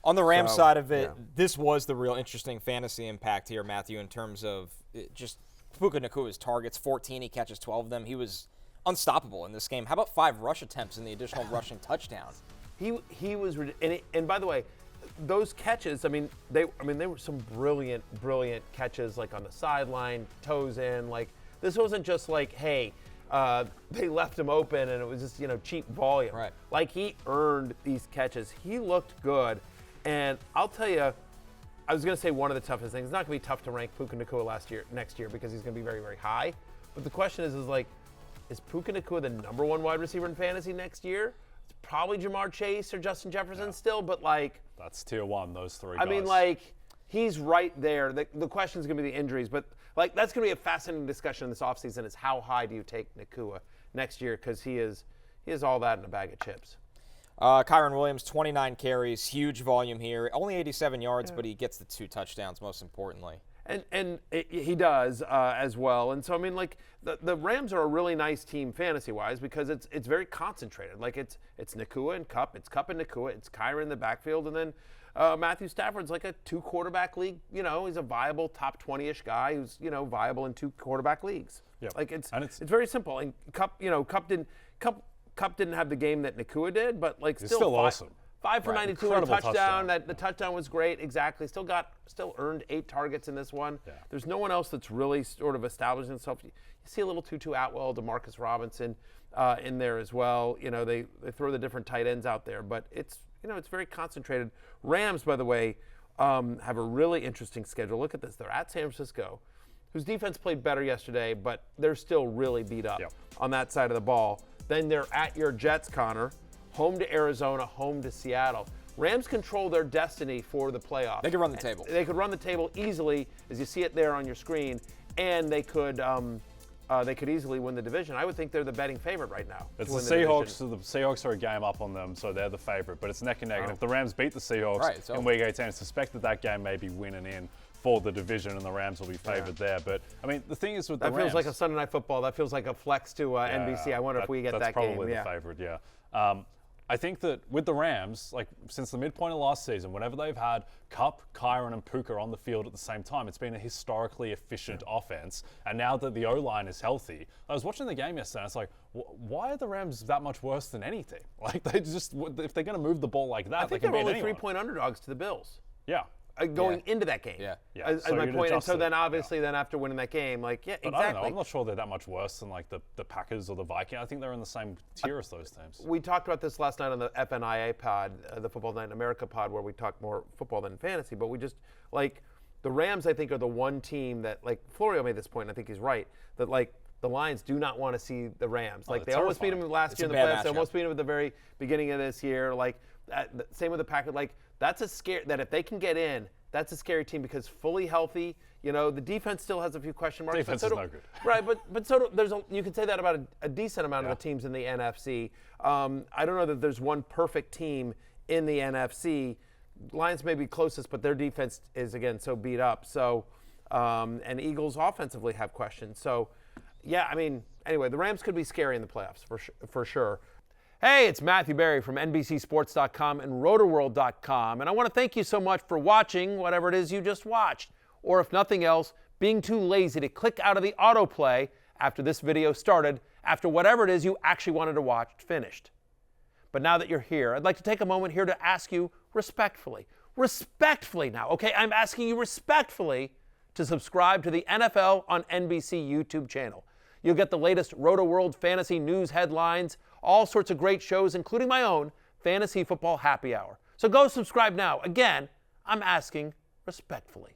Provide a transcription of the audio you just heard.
On the Rams side of it, this was the real interesting fantasy impact here, Matthew, in terms of just Puka Nucua's targets, 14. He catches 12 of them. He was unstoppable in this game. How about 5 rush attempts and the additional rushing touchdown? He was, and by the way, those catches, they were some brilliant catches, like on the sideline, toes in. Like, this wasn't just like, hey, they left him open and it was just, cheap volume. Right. Like, he earned these catches. He looked good. And I'll tell you, I was going to say one of the toughest things. It's not going to be tough to rank Puka Nacua next year because he's going to be very, very high. But the question is Puka Nacua the number 1 wide receiver in fantasy next year? It's probably Jamar Chase or Justin Jefferson still, but that's tier 1, those 3 guys. I mean, he's right there. The question is going to be the injuries, but that's going to be a fascinating discussion in this offseason is how high do you take Nacua next year, because he is all that in a bag of chips. Kyren Williams, 29 carries, huge volume here. Only 87 yards, but he gets the 2 touchdowns, most importantly. And he does as well. And so, the Rams are a really nice team fantasy-wise because it's very concentrated. Like, it's Nacua and Kupp. It's Kupp and Nacua. It's Kyren in the backfield. And then Matthew Stafford's like a 2-quarterback league. He's a viable top 20-ish guy who's, viable in 2-quarterback leagues. Yep. It's very simple. And Kupp didn't have the game that Nacua did, but still awesome. 5 for 92 and a touchdown. The touchdown was great. Exactly. Still earned 8 targets in this one. Yeah. There's no one else that's really sort of established himself. You see a little Tutu Atwell, DeMarcus Robinson in there as well. They throw the different tight ends out there, but it's very concentrated. Rams, by the way, have a really interesting schedule. Look at this. They're at San Francisco, whose defense played better yesterday, but they're still really beat up on that side of the ball. Then they're at your Jets, Connor, home to Arizona, home to Seattle. Rams control their destiny for the playoffs. They could run the table. They could run the table easily, as you see it there on your screen, and they could easily win the division. I would think they're the betting favorite right now. It's the Seahawks. So the Seahawks are a game up on them, so they're the favorite. But it's neck and neck. And if the Rams beat the Seahawks in Week 18, I suspect that game may be winning in for the division, and the Rams will be favored there. But, the thing is with the Rams... That feels like a Sunday Night Football. That feels like a flex to NBC. I wonder if we get that game. That's probably the favorite, I think that with the Rams, since the midpoint of last season, whenever they've had Kupp, Kyren, and Puka on the field at the same time, it's been a historically efficient offense. And now that the O-line is healthy, I was watching the game yesterday, and it's like, why are the Rams that much worse than any team? If they're going to move the ball like that, I think they can they're beat only anyone. 3-point underdogs to the Bills. Yeah. Going into that game. Yeah. As my point. And so then obviously then after winning that game, exactly. I don't know. I'm not sure they're that much worse than the Packers or the Vikings. I think they're in the same tier as those teams. We talked about this last night on the FNIA pod, the Football Night in America pod, where we talk more football than fantasy, but we just the Rams I think are the one team that Florio made this point, and I think he's right, that the Lions do not want to see the Rams. They almost beat them last year in the playoffs. They almost beat them at the very beginning of this year. Same with the Packers. That's a scare that if they can get in, that's a scary team because fully healthy, the defense still has a few question marks. Defense is no good. Right, but you can say that about a decent amount of the teams in the NFC. I don't know that there's one perfect team in the NFC. Lions may be closest, but their defense is, again, so beat up. So, and Eagles offensively have questions. So, anyway, the Rams could be scary in the playoffs for sure. Hey, it's Matthew Berry from NBCSports.com and Rotorworld.com, and I want to thank you so much for watching whatever it is you just watched, or if nothing else, being too lazy to click out of the autoplay after this video started, after whatever it is you actually wanted to watch finished. But now that you're here, I'd like to take a moment here to ask you respectfully now, okay? I'm asking you respectfully to subscribe to the NFL on NBC YouTube channel. You'll get the latest Roto-World fantasy news headlines, all sorts of great shows, including my own Fantasy Football Happy Hour. So go subscribe now. Again, I'm asking respectfully.